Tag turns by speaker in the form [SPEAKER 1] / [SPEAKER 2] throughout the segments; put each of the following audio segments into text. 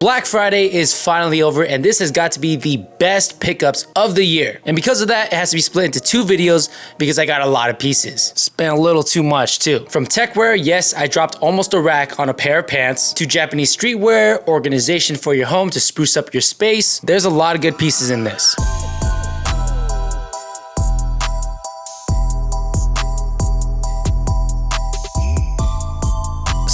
[SPEAKER 1] Black Friday is finally over, and this has got to be the best pickups of the year. And because of that, it has to be split into two videos because I got a lot of pieces. Spent a little too much too. From Techwear, yes, I dropped almost a rack on a pair of pants, to Japanese streetwear, organization for your home to spruce up your space. There's a lot of good pieces in this.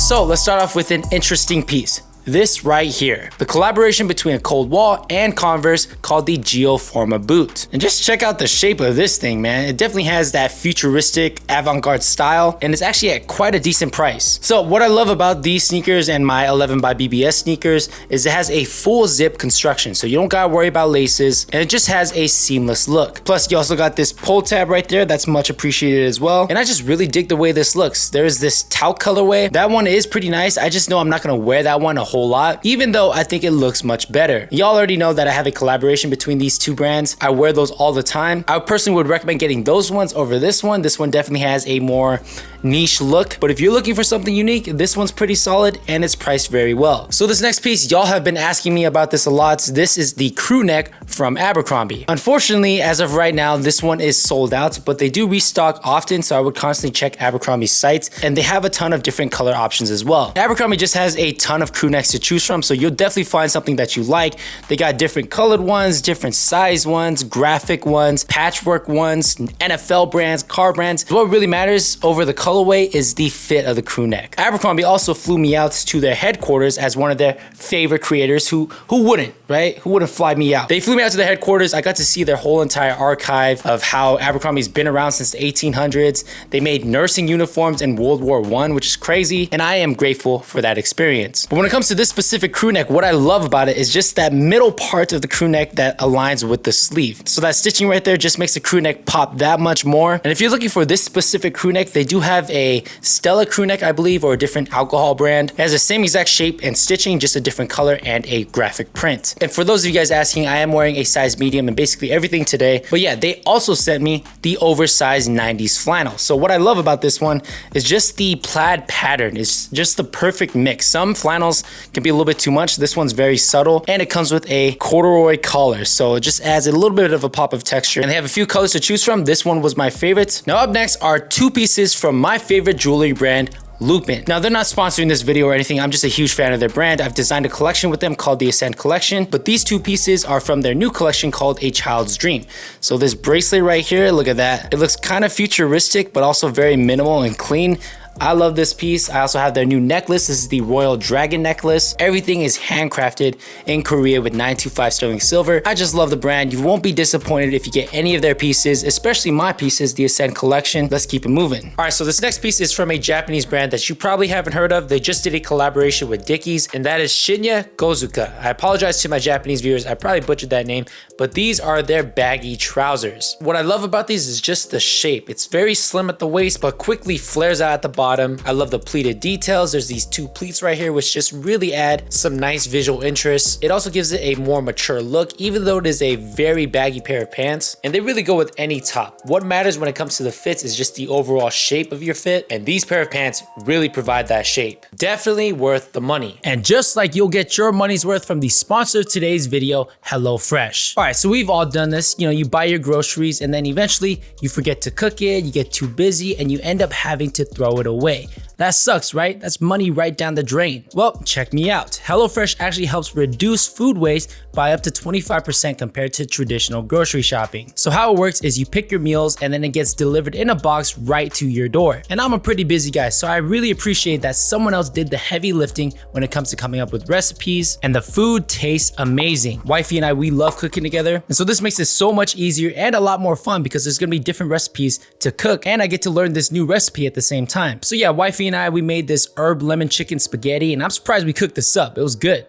[SPEAKER 1] So let's start off with an interesting piece. This right here, the collaboration between a Cold Wall and Converse called the Forma boot. And just check out the shape of this thing, man. It definitely has that futuristic avant-garde style, and it's actually at quite a decent price. So what I love about these sneakers and my 11 by BBS sneakers is it has a full zip construction, so you don't gotta worry about laces, and it just has a seamless look. Plus you also got this pull tab right there that's much appreciated as well, and I just really dig the way this looks. There's this talc colorway. That one is pretty nice. I just know I'm not gonna wear that one a whole lot, even though I think it looks much better. Y'all already know that I have a collaboration between these two brands. I wear those all the time. I personally would recommend getting those ones over this one. This one definitely has a more niche look, but if you're looking for something unique, this one's pretty solid and it's priced very well. So this next piece, y'all have been asking me about this a lot. This is the crew neck from Abercrombie. Unfortunately, as of right now, this one is sold out, but they do restock often, so I would constantly check Abercrombie's sites, and they have a ton of different color options as well. Abercrombie just has a ton of crew necks to choose from, so you'll definitely find something that you like. They got different colored ones, different size ones, graphic ones, patchwork ones, NFL brands, car brands. What really matters over the colorway is the fit of the crew neck. Abercrombie also flew me out to their headquarters as one of their favorite creators. Who wouldn't, right? Who wouldn't fly me out? They flew me out to their headquarters. I got to see their whole entire archive of how Abercrombie's been around since the 1800s. They made nursing uniforms in World War I, which is crazy, and I am grateful for that experience. But when it comes to this specific crew neck, what I love about it is just that middle part of the crew neck that aligns with the sleeve. So that stitching right there just makes the crew neck pop that much more. And if you're looking for this specific crew neck, they do have a Stella crew neck, I believe, or a different alcohol brand. It has the same exact shape and stitching, just a different color and a graphic print. And for those of you guys asking, I am wearing a size medium in basically everything today. But yeah, they also sent me the oversized 90s flannel. So what I love about this one is just the plaid pattern. It's just the perfect mix. Some flannels can be a little bit too much. This one's very subtle, and it comes with a corduroy collar, so it just adds a little bit of a pop of texture. And they have a few colors to choose from. This one was my favorite. Now up next are two pieces from my favorite jewelry brand, Lupin. Now they're not sponsoring this video or anything. I'm just a huge fan of their brand. I've designed a collection with them called the Ascent Collection, but these two pieces are from their new collection called A Child's Dream. So this bracelet right here, look at that. It looks kind of futuristic, but also very minimal and clean. I love this piece. I also have their new necklace. This is the Royal Dragon necklace. Everything is handcrafted in Korea with 925 sterling silver. I just love the brand. You won't be disappointed if you get any of their pieces, especially my pieces, the Ascent Collection. Let's keep it moving. All right, so this next piece is from a Japanese brand that you probably haven't heard of. They just did a collaboration with Dickies, and that is Shinya Kozuka. I apologize to my Japanese viewers. I probably butchered that name, but these are their baggy trousers. What I love about these is just the shape. It's very slim at the waist, but quickly flares out at the bottom. I love the pleated details. There's these two pleats right here, which just really add some nice visual interest. It also gives it a more mature look, even though it is a very baggy pair of pants, and they really go with any top. What matters when it comes to the fits is just the overall shape of your fit, and these pair of pants really provide that shape. Definitely worth the money. And just like you'll get your money's worth from the sponsor of today's video, HelloFresh. All right, so we've all done this. You know, you buy your groceries and then eventually you forget to cook it, you get too busy, and you end up having to throw it away. That sucks, right? That's money right down the drain. Well, check me out. HelloFresh actually helps reduce food waste by up to 25% compared to traditional grocery shopping. So how it works is you pick your meals and then it gets delivered in a box right to your door. And I'm a pretty busy guy, so I really appreciate that someone else did the heavy lifting when it comes to coming up with recipes, and the food tastes amazing. Wifey and I, we love cooking together, and so this makes it so much easier and a lot more fun because there's gonna be different recipes to cook, and I get to learn this new recipe at the same time. So yeah, wifey and I, we made this herb lemon chicken spaghetti, and I'm surprised we cooked this up. It was good.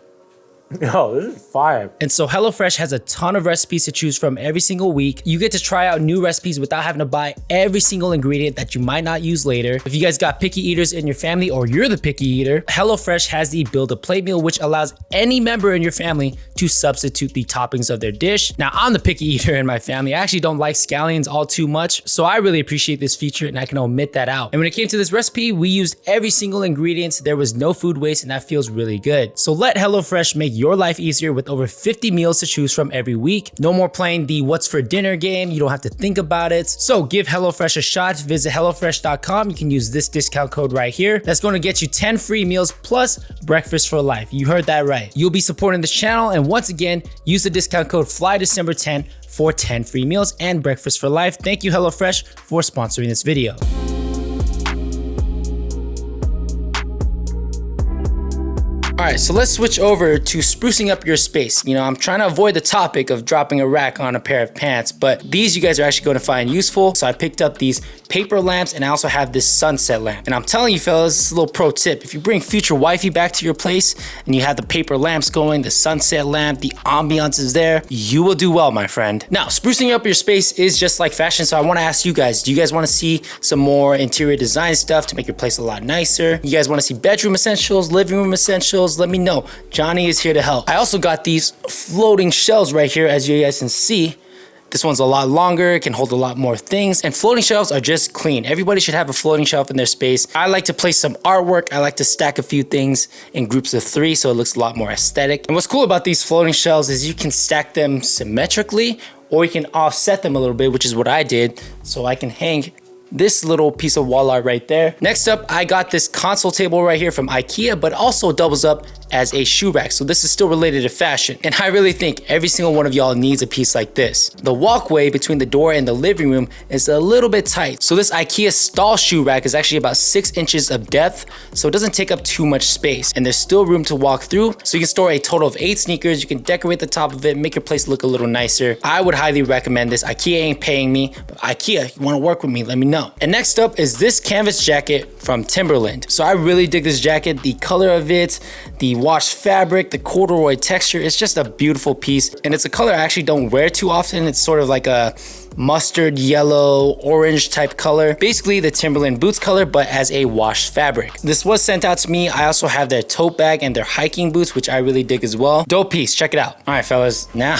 [SPEAKER 2] Yo, this is fire.
[SPEAKER 1] And so HelloFresh has a ton of recipes to choose from every single week. You get to try out new recipes without having to buy every single ingredient that you might not use later. If you guys got picky eaters in your family, or you're the picky eater, HelloFresh has the Build a Plate meal, which allows any member in your family to substitute the toppings of their dish. Now, I'm the picky eater in my family. I actually don't like scallions all too much, so I really appreciate this feature and I can omit that out. And when it came to this recipe, we used every single ingredient. There was no food waste, and that feels really good. So let HelloFresh make your your life easier with over 50 meals to choose from every week. No more playing the what's for dinner game. You don't have to think about it. So give HelloFresh a shot. Visit HelloFresh.com. You can use this discount code right here. That's going to get you 10 free meals plus breakfast for life. You heard that right. You'll be supporting this channel. And once again, use the discount code FLYDECEMBER10 for 10 free meals and breakfast for life. Thank you, HelloFresh, for sponsoring this video. All right, so let's switch over to sprucing up your space. You know, I'm trying to avoid the topic of dropping a rack on a pair of pants, but these you guys are actually going to find useful. So I picked up these paper lamps, and I also have this sunset lamp. And I'm telling you fellas, this is a little pro tip. If you bring future wifey back to your place and you have the paper lamps going, the sunset lamp, the ambiance is there, you will do well, my friend. Now, sprucing up your space is just like fashion, so I want to ask you guys, do you guys want to see some more interior design stuff to make your place a lot nicer? You guys want to see bedroom essentials, living room essentials? Let me know. Johnny is here to help. I also got these floating shelves right here, as you guys can see. This one's a lot longer, it can hold a lot more things, and floating shelves are just clean. Everybody should have a floating shelf in their space. I like to place some artwork. I like to stack a few things in groups of 3 so it looks a lot more aesthetic. And what's cool about these floating shelves is you can stack them symmetrically, or you can offset them a little bit, which is what I did. So I can hang this little piece of wall art right there. Next up, I got this console table right here from IKEA, but also doubles up as a shoe rack. So this is still related to fashion. And I really think every single one of y'all needs a piece like this. The walkway between the door and the living room is a little bit tight. So this IKEA stall shoe rack is actually about 6 inches of depth. So it doesn't take up too much space. And there's still room to walk through. So you can store a total of 8 sneakers. You can decorate the top of it, make your place look a little nicer. I would highly recommend this. IKEA ain't paying me, but IKEA, you wanna work with me, let me know. And next up is this canvas jacket from Timberland. So I really dig this jacket. The color of it, the washed fabric, the corduroy texture, it's just a beautiful piece. And it's a color I actually don't wear too often. It's sort of like a mustard yellow orange type color, basically the Timberland boots color, but as a washed fabric. This was sent out to me. I also have their tote bag and their hiking boots, which I really dig as well. Dope piece, check it out. All right fellas, now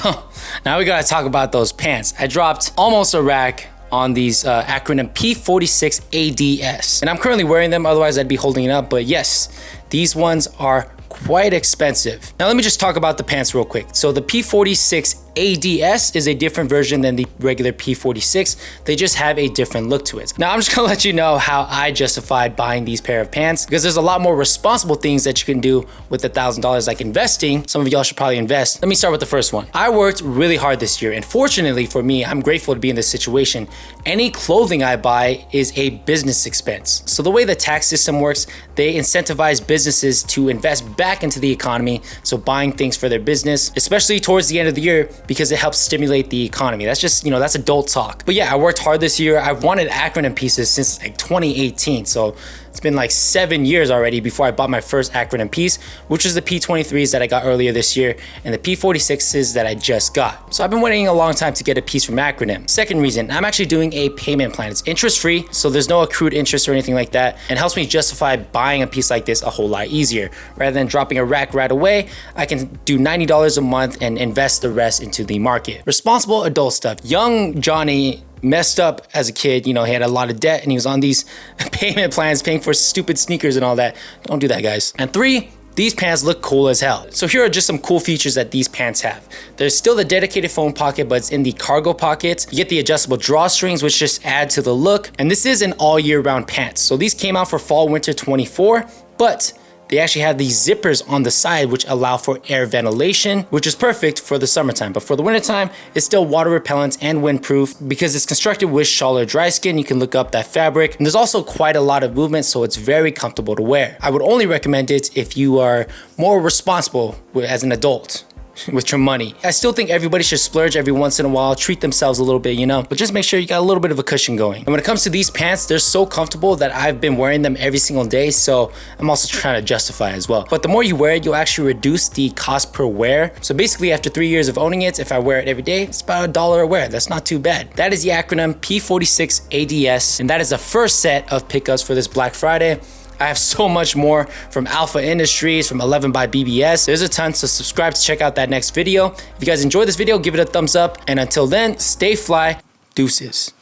[SPEAKER 1] we gotta talk about those pants. I dropped almost a rack on these Acronym P46A-DS, and I'm currently wearing them, otherwise I'd be holding it up. But yes, these ones are quite expensive. Now let me just talk about the pants real quick. So the P46A-DS is a different version than the regular P46. They just have a different look to it. Now I'm just gonna let you know how I justified buying these pair of pants, because there's a lot more responsible things that you can do with $1,000, like investing. Some of y'all should probably invest. Let me start with the first one. I worked really hard this year, and fortunately for me, I'm grateful to be in this situation. Any clothing I buy is a business expense. So the way the tax system works, they incentivize businesses to invest back into the economy. So buying things for their business, especially towards the end of the year, because it helps stimulate the economy. That's just, you know, that's adult talk. But yeah, I worked hard this year. I've wanted acronym pieces since like 2018. So it's been like 7 years already before I bought my first acronym piece, which is the P23s that I got earlier this year and the P46s that I just got. So I've been waiting a long time to get a piece from Acronym. Second reason, I'm actually doing a payment plan. It's interest free, so there's no accrued interest or anything like that, and helps me justify buying a piece like this a whole lot easier. Rather than dropping a rack right away, I can do $90 a month and invest the rest into the market. Responsible adult stuff. Young Johnny messed up as a kid. You know, he had a lot of debt and he was on these payment plans paying for stupid sneakers and all that. Don't do that, guys. And 3, these pants look cool as hell. So here are just some cool features that these pants have. There's still the dedicated phone pocket, but it's in the cargo pocket. You get the adjustable drawstrings, which just add to the look. And this is an all year round pants. So these came out for fall winter 24, but they actually have these zippers on the side which allow for air ventilation, which is perfect for the summertime. But for the wintertime, it's still water repellent and windproof because it's constructed with shawl or dry skin. You can look up that fabric. And there's also quite a lot of movement, so it's very comfortable to wear. I would only recommend it if you are more responsible as an adult with your money. I still think everybody should splurge every once in a while, treat themselves a little bit, you know, but just make sure you got a little bit of a cushion going. And when it comes to these pants, they're so comfortable that I've been wearing them every single day, so I'm also trying to justify as well. But the more you wear it, you'll actually reduce the cost per wear. So basically after 3 years of owning it, if I wear it every day, it's about $1 a wear. That's not too bad. That is the acronym P46A-DS, and that is the first set of pickups for this Black Friday. I have so much more from Alpha Industries, from 11 by BBS. There's a ton, so subscribe to check out that next video. If you guys enjoyed this video, give it a thumbs up. And until then, stay fly. Deuces.